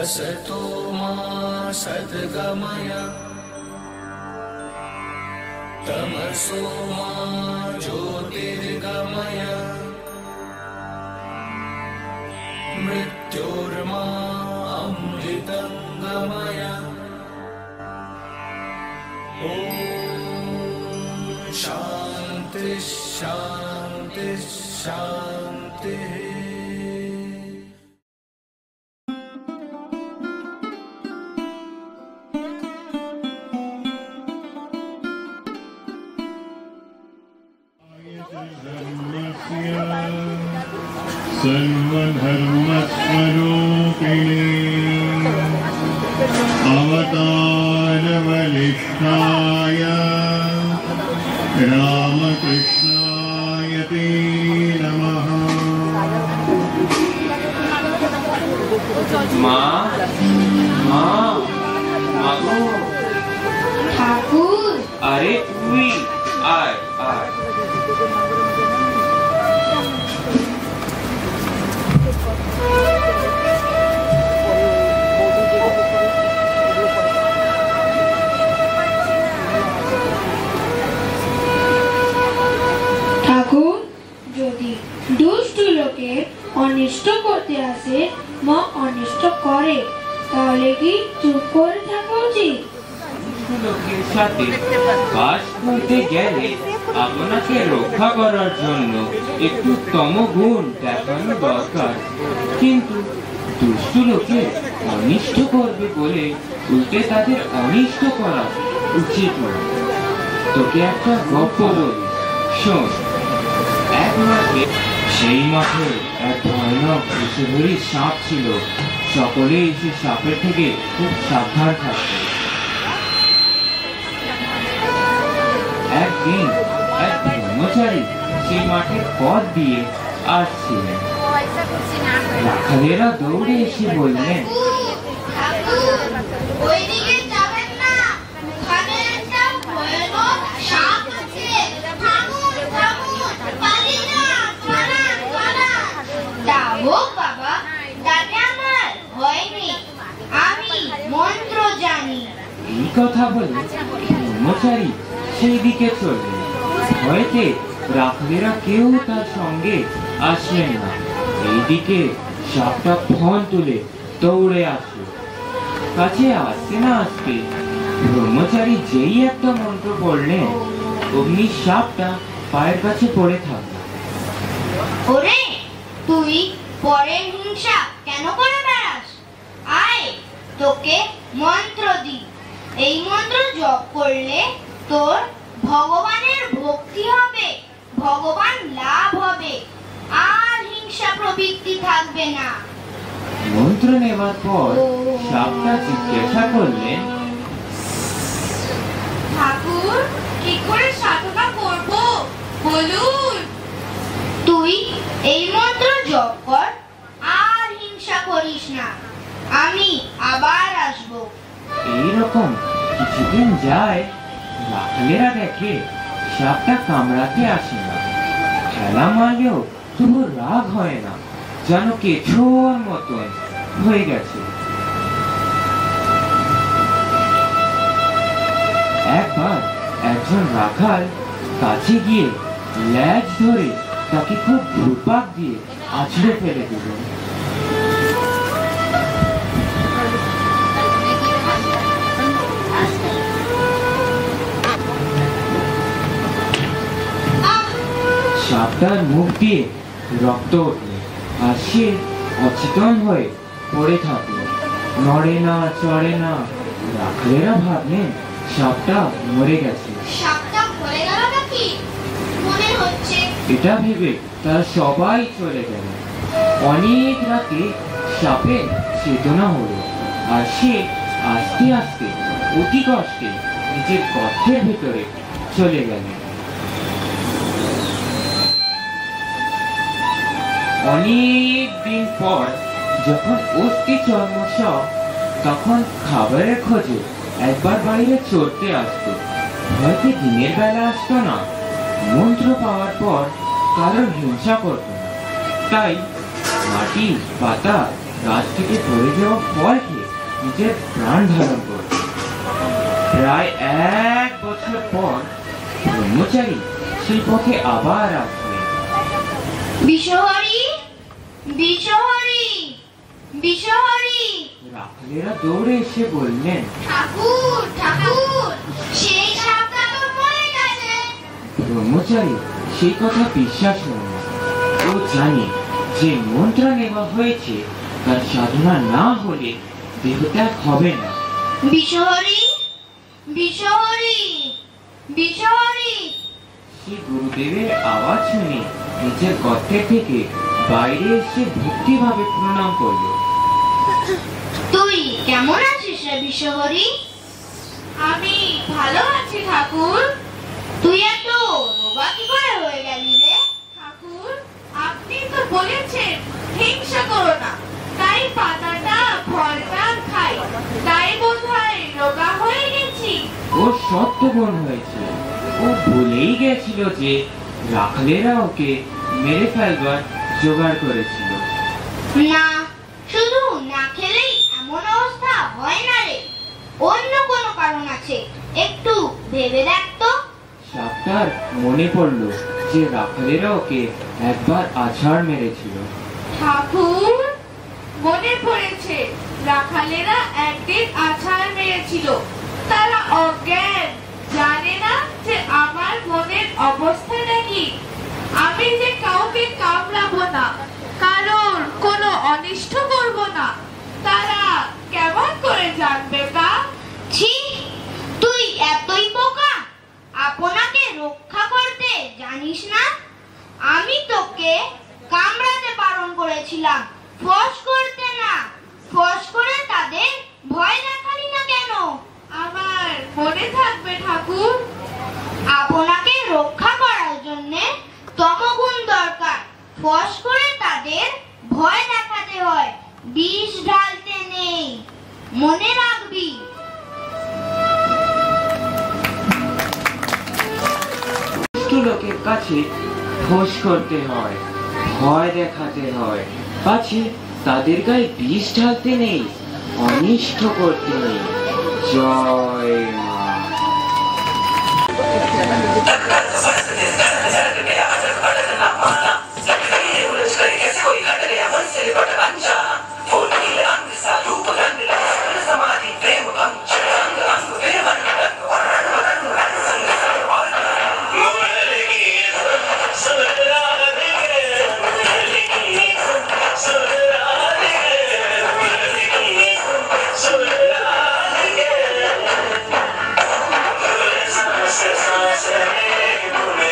असतो मा सद्गमय तमसो मा ज्योतिर्गमय मृत्योर्मा अमृतं गमय ॐ शान्ति शान्ति शान्तिः। सर्वधर्मस्वरूपिणे अवतारवरिष्ठाय रामकृष्णाय ते नमः। माँ माँ मागो ठाकुर अरे तुई आय आय ঠাকুর যদি দুষ্ট লোকের অনিষ্ট করতে আসে বা অনিষ্ট করে তাহলে কি চুপ করে থাকা উচিত? লোকের সাথে বাস করতে গেলে আপনাকে রক্ষা করার জন্য একটু তমগুণ দেখানো দরকার, কিন্তু দুষ্ট লোকে অনিষ্ট করবে বলে উল্টে তাদের অনিষ্ট করা উচিত নয়। তোকে একটা গল্প বলি, শোন। এক মাঠে, সেই মাঠে এক ভয়ানক বিষধরী সাপ ছিল। সকলেই সে সাপের থেকে খুব সাবধান থাকতো। একদিন এক ব্রহ্মচারী সেই মাঠের পথ দিয়ে আসছিলেন। রাখালেরা দৌড়ে এসে বললেন, এই কথা বলে ব্রহ্মচারী সেই দিকে চললেন। ভয়েতে রাখালেরা কেউ তার সঙ্গে আসলেন না। এইদিকে সাপটা ফোন তুলে দৌড়ে আসলো। কাছে আসতে না আসতে ব্রহ্মচারী যেই একটা মন্ত্র পড়লেন, অগ্নি সাপটা পায়ের কাছে পড়ে থাকলো। ওরে, তুই পরের হিংসা কেন করে বেড়াস? আয়, তোকে মন্ত্র দি। এই মন্ত্র জপ করলে তোর ভগবানের ভক্তি হবে, ভগবান লাভ হবে, আর হিংসা প্রবৃত্তি থাকবে না। মন্ত্র নেওয়ার পর সাপটা জিজ্ঞাসা করলেন, ঠাকুর, কি করে সাধনা করব বলুন? তুই এই মন্ত্র জপ কর, আর হিংসা করিস না, আমি আবার আসব। এইরকম কিছুদিন যায়। রাখালেরা দেখে সাপটা কামড়াতে আসে না। খেলা মারলেও তবু রাগ হয় না, যেন কেঁচোর মতন হয়ে গেছে। একবার একজন রাখাল কাছে গিয়ে ল্যাজ ধরে তাকে খুব ঘুরপাক দিয়ে আছড়ে ফেলে দিল। সাপটার মুখ দিয়ে রক্ত উঠল, আর সে অচেতন হয়ে পড়ে থাকলো, নড়ে না চড়ে না। রাখালেরা ভাবলেন সাপটা মরে গেছে। সাপটা মরে গেল নাকি মনে হচ্ছে। এটা ভেবে তারা সবাই চলে গেল। অনেক রাতে সাপের চেতনা হলো, আর সে আস্তে আস্তে অতি কষ্টে নিজের গর্তের ভেতরে চলে গেল। অনেক দিন পর যখন অস্থি চর্মশ, তখন খাবারের খোঁজে একবার বাইরে চড়তে আসতো। হয়তো দিনের বেলা আসতো না। মন্ত্র পাওয়ার পর কারোর হিংসা করতো না, তাই মাটি পাতা গাছ থেকে পড়ে যাওয়া ফল খেয়ে নিজের প্রাণ ধারণ করল। প্রায় 1 বছর পর ব্রহ্মচারী সেই পথে আবার আসলেন। বিশ্বহরি, বিশ্বহরি, বিশ্বহরি। রাখালেরা দৌড়ে এসে বললেন, ঠাকুর, ঠাকুর, সেই সাপটা তো মরে গেছে। ব্রহ্মচারী সেই কথা বিশ্বাস করে না। ও জানে যে মন্ত্র নেওয়া হয়েছে তার সাধনা না হলে দেহত্যাগ হবে না। বিশ্বহরি, বিশ্বহরি, বিশ্বহরি। সে গুরুদেবের আওয়াজ শুনে নিজের গর্তের থেকে বাইরে এসে ভক্তিভাবে প্রণাম করল। তুই কেমন আছিস রে বিশ্বহরি? আমি ভালো আছি ঠাকুর। তুই এত রোগা কি করে হয়ে গেলি রে? ঠাকুর, আপনি তো বলেছেন হিংসা করো না, তাই পাতাটা ভরটা খাই, তাই বোধহয় রোগা হয়ে গেছি। ওর সত্যগুণ হয়েছে। ও ভুলেই গেছিল যে রাখালেরা ওকে মেরে ফেলবার জোগাড় করেছিল। না, শুধু না খেলেই এমন অবস্থা হয় না রে, অন্য কোনো কারণ আছে, একটু ভেবে দেখ তো। সাপটার মনে পড়ল যে রাখালেরা ওকে একবার আছাড় মেরেছিল। ঠাকুর, মনে পড়েছে, রাখালেরা একদিন আছাড় মেরেছিল। তারা অজ্ঞান, জানে না যে আমার মনের অবস্থাটা কি। আমি যে কাউকে কামড়াবো না, কারোর কোনো অনিষ্ট করব না, তারা কেমন করে জানবে তা? ছি, তুই এতই বোকা, আপনাকে রক্ষা করতে জানিস না? আমি তোকে কামড়াতে বারণ করেছিলাম, ফস করতে না। ফস করে তাদের ভয় দেখালি না কেন? আমার মনে থাকবে ঠাকুর। আপনাকে রক্ষা করার জন্য তমগুণ দরকার, ফস করে তাদের ভয় দেখাতে হয়, বিষ ঢালতে নেই, মনে রাখবি। দুষ্টু লোকের কাছে ফোঁস করতে হয়, ভয় দেখাতে হয়, পাছে তাদের গায়ে বিষ ঢালতে নেই, অনিষ্ট করতে নেই। জয় মা। Say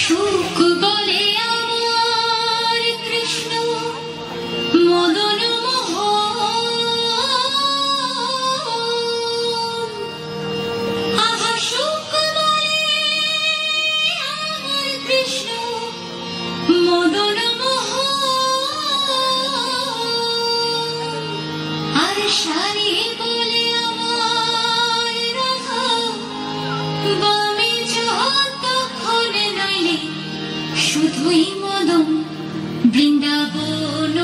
সুখ বলে আমার কৃষ্ণ মদন মোহন। আহা সুখ বলে আমার কৃষ্ণ মদন মোহন। আর শাড়ি বলে আমার রাধা বামে যতক্ষণ নইলে শুধুই মদন বৃন্দাবন